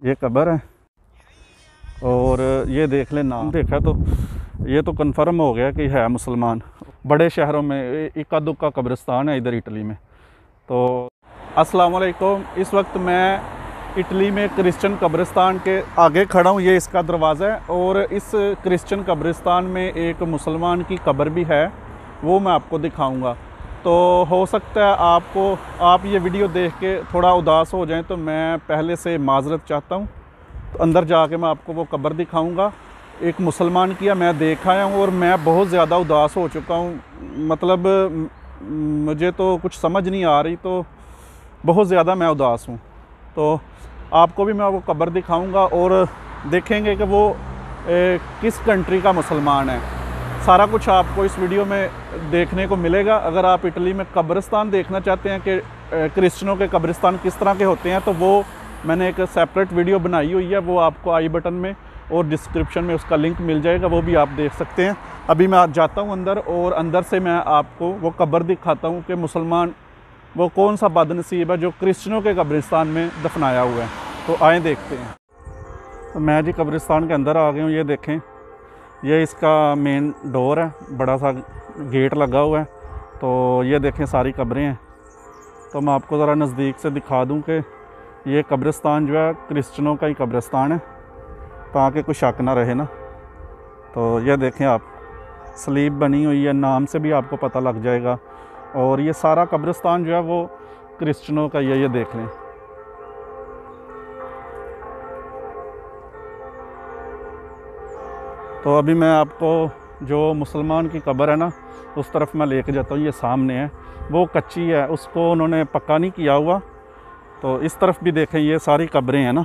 ये कब्र है और ये देख ले, नाम देखा तो ये तो कंफर्म हो गया कि है मुसलमान। बड़े शहरों में इक्का दुक्का कब्रिस्तान है इधर इटली में। तो अस्सलाम वालेकुम। इस वक्त मैं इटली में क्रिश्चियन कब्रिस्तान के आगे खड़ा हूँ। ये इसका दरवाज़ा है और इस क्रिश्चियन कब्रिस्तान में एक मुसलमान की कब्र भी है, वो मैं आपको दिखाऊंगा। तो हो सकता है आप ये वीडियो देख के थोड़ा उदास हो जाएं, तो मैं पहले से माजरत चाहता हूँ। तो अंदर जाके मैं आपको वो कब्र दिखाऊंगा। एक मुसलमान की मैं देख आया हूँ और मैं बहुत ज़्यादा उदास हो चुका हूँ। मतलब मुझे तो कुछ समझ नहीं आ रही, तो बहुत ज़्यादा मैं उदास हूँ। तो आपको भी मैं वो कब्र दिखाऊंगा और देखेंगे कि वो किस कंट्री का मुसलमान है। सारा कुछ आपको इस वीडियो में देखने को मिलेगा। अगर आप इटली में कब्रिस्तान देखना चाहते हैं कि क्रिश्चियनों के कब्रिस्तान किस तरह के होते हैं, तो वो मैंने एक सेपरेट वीडियो बनाई हुई है, वो आपको आई बटन में और डिस्क्रिप्शन में उसका लिंक मिल जाएगा, वो भी आप देख सकते हैं। अभी मैं जाता हूँ अंदर और अंदर से मैं आपको वो कब्र दिखाता हूँ कि मुसलमान वो कौन सा बदनसीब है जो क्रिश्चियनों के कब्रिस्तान में दफनाया हुआ है। तो आए देखते हैं। तो मैं जी कब्रिस्तान के अंदर आ गया हूँ। ये देखें, ये इसका मेन डोर है, बड़ा सा गेट लगा हुआ है। तो ये देखें सारी कब्रें हैं। तो मैं आपको ज़रा नज़दीक से दिखा दूँ कि ये कब्रिस्तान जो है क्रिश्चियनों का ही कब्रिस्तान है, ताकि कोई शक ना रहे ना। तो ये देखें आप, स्लीब बनी हुई है, नाम से भी आपको पता लग जाएगा। और ये सारा कब्रिस्तान जो है वो क्रिश्चियनों का ये देख लें। तो अभी मैं आपको जो मुसलमान की कब्र है ना, उस तरफ मैं लेके जाता हूँ। ये सामने है, वो कच्ची है, उसको उन्होंने पक्का नहीं किया हुआ। तो इस तरफ भी देखें, ये सारी कब्रें हैं ना।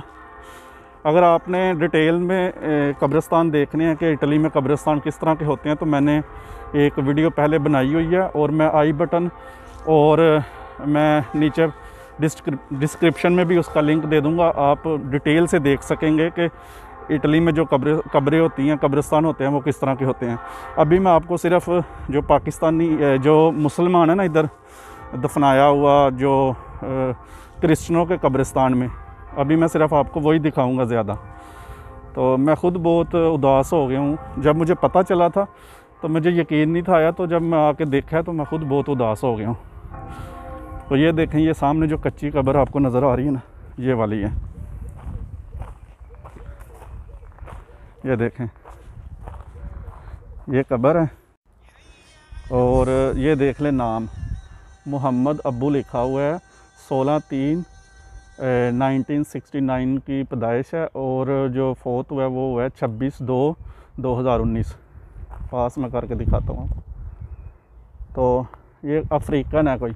अगर आपने डिटेल में कब्रिस्तान देखने हैं कि इटली में कब्रिस्तान किस तरह के होते हैं, तो मैंने एक वीडियो पहले बनाई हुई है और मैं आई बटन और मैं नीचे डिस्क्रिप्शन में भी उसका लिंक दे दूंगा। आप डिटेल से देख सकेंगे कि इटली में जो कब्रें होती हैं, कब्रिस्तान होते हैं, वो किस तरह के होते हैं। अभी मैं आपको सिर्फ जो पाकिस्तानी जो मुसलमान है ना इधर दफनाया हुआ, जो क्रिश्चियनों के कब्रिस्तान में, अभी मैं सिर्फ आपको वही दिखाऊंगा ज़्यादा। तो मैं ख़ुद बहुत उदास हो गया हूँ। जब मुझे पता चला था तो मुझे यकीन नहीं था आया, तो जब मैं आके देखा तो मैं ख़ुद बहुत उदास हो गया हूँ। तो ये देखें, ये सामने जो कच्ची कब्र आपको नज़र आ रही है ना, ये वाली है। ये देखें, ये कब्र है और ये देख लें, नाम मोहम्मद अब्बू लिखा हुआ है। 16/3/1969 की पैदाइश है और जो फोत हुआ है वो है 26/2/2019। पास में करके दिखाता हूँ। तो ये अफ्रीकन है, कोई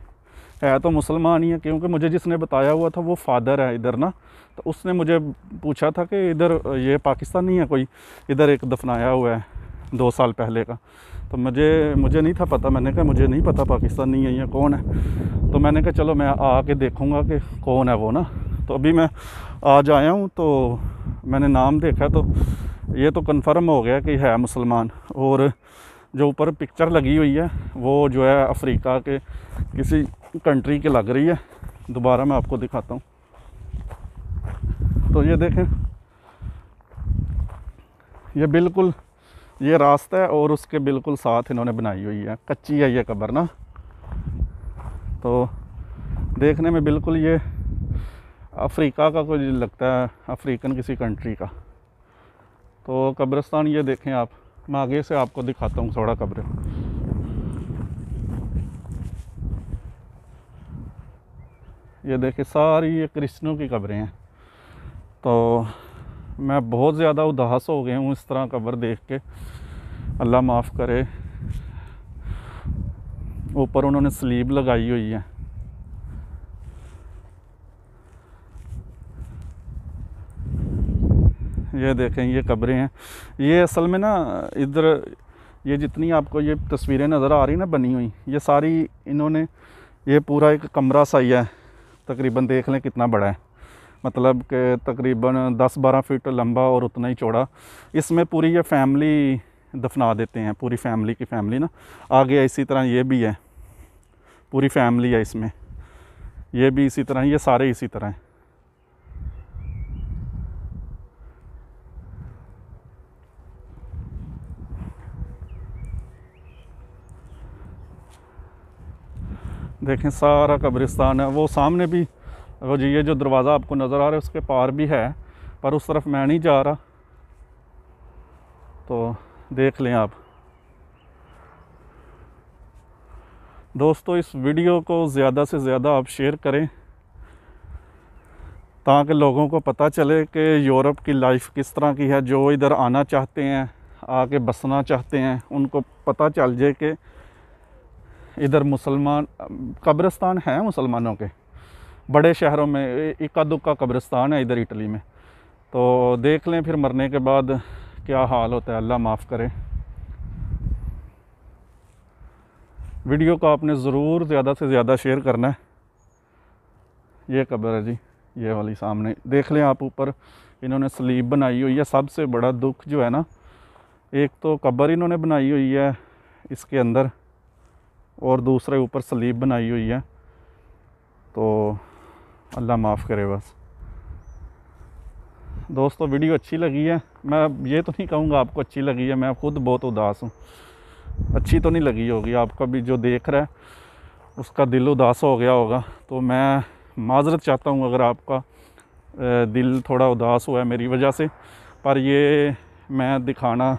है तो मुसलमान ही है, क्योंकि मुझे जिसने बताया हुआ था वो फादर है इधर ना। तो उसने मुझे पूछा था कि इधर ये पाकिस्तानी है कोई, इधर एक दफनाया हुआ है 2 साल पहले का। तो मुझे नहीं था पता। मैंने कहा मुझे नहीं पता पाकिस्तानी है या कौन है। तो मैंने कहा चलो मैं आके देखूँगा कि कौन है वो ना। तो अभी मैं आज आया हूँ, तो मैंने नाम देखा तो ये तो कंफर्म हो गया कि है मुसलमान। और जो ऊपर पिक्चर लगी हुई है वो जो है अफ्रीका के किसी कंट्री की लग रही है। दोबारा मैं आपको दिखाता हूँ। तो ये देखें, ये बिल्कुल ये रास्ता है और उसके बिल्कुल साथ इन्होंने बनाई हुई है। कच्ची है ये कब्र ना, तो देखने में बिल्कुल ये अफ्रीका का कोई लगता है, अफ्रीकन किसी कंट्री का। तो कब्रिस्तान ये देखें आप, मैं आगे से आपको दिखाता हूँ थोड़ा कब्र। ये देखें, सारी ये क्रिश्चियनों की कब्रें हैं। तो मैं बहुत ज़्यादा उदास हो गया हूँ इस तरह कब्र देख के। अल्लाह माफ़ करे। ऊपर उन्होंने स्लीब लगाई हुई है। ये देखें, ये कब्रें हैं। ये असल में ना इधर ये जितनी आपको ये तस्वीरें नज़र आ रही ना बनी हुई, ये सारी इन्होंने, ये पूरा एक कमरा सा ही है तकरीबन। देख लें कितना बड़ा है, मतलब कि तकरीबन 10-12 फीट लंबा और उतना ही चौड़ा। इसमें पूरी ये फैमिली दफना देते हैं, पूरी फैमिली की फैमिली ना। आगे इसी तरह ये भी है, पूरी फैमिली है इसमें। ये भी इसी तरह, ये सारे इसी तरह हैं। देखें सारा कब्रिस्तान है। वो सामने भी वो जी ये जो दरवाज़ा आपको नज़र आ रहा है उसके पार भी है, पर उस तरफ मैं नहीं जा रहा, तो देख लें आप। दोस्तों इस वीडियो को ज़्यादा से ज़्यादा आप शेयर करें ताकि लोगों को पता चले कि यूरोप की लाइफ किस तरह की है। जो इधर आना चाहते हैं, आके बसना चाहते हैं, उनको पता चल जाए कि इधर मुसलमान कब्रिस्तान हैं मुसलमानों के। बड़े शहरों में इक्का दुक्का कब्रिस्तान है इधर इटली में। तो देख लें फिर मरने के बाद क्या हाल होता है, अल्लाह माफ़ करे। वीडियो को आपने ज़रूर ज़्यादा से ज़्यादा शेयर करना है। ये कब्र है जी, ये वाली सामने देख लें आप। ऊपर इन्होंने स्लीब बनाई हुई है। सबसे बड़ा दुख जो है ना, एक तो कब्र इन्होंने बनाई हुई है इसके अंदर, और दूसरे ऊपर स्लीब बनाई हुई है। तो अल्लाह माफ़ करे बस। दोस्तों वीडियो अच्छी लगी है, मैं ये तो नहीं कहूँगा आपको अच्छी लगी है, मैं ख़ुद बहुत उदास हूँ। अच्छी तो नहीं लगी होगी, आपका भी जो देख रहा है उसका दिल उदास हो गया होगा। तो मैं माज़रत चाहता हूँ अगर आपका दिल थोड़ा उदास हुआ है मेरी वजह से, पर ये मैं दिखाना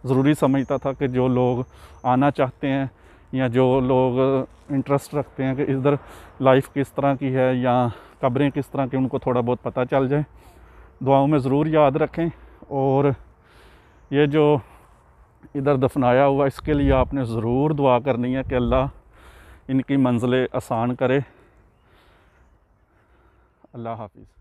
ज़रूरी समझता था कि जो लोग आना चाहते हैं या जो लोग इंटरेस्ट रखते हैं कि इधर लाइफ किस तरह की है या कब्रें किस तरह की, उनको थोड़ा बहुत पता चल जाए। दुआओं में ज़रूर याद रखें। और ये जो इधर दफनाया हुआ, इसके लिए आपने ज़रूर दुआ करनी है कि अल्लाह इनकी मंज़िलें आसान करे। अल्लाह हाफिज़।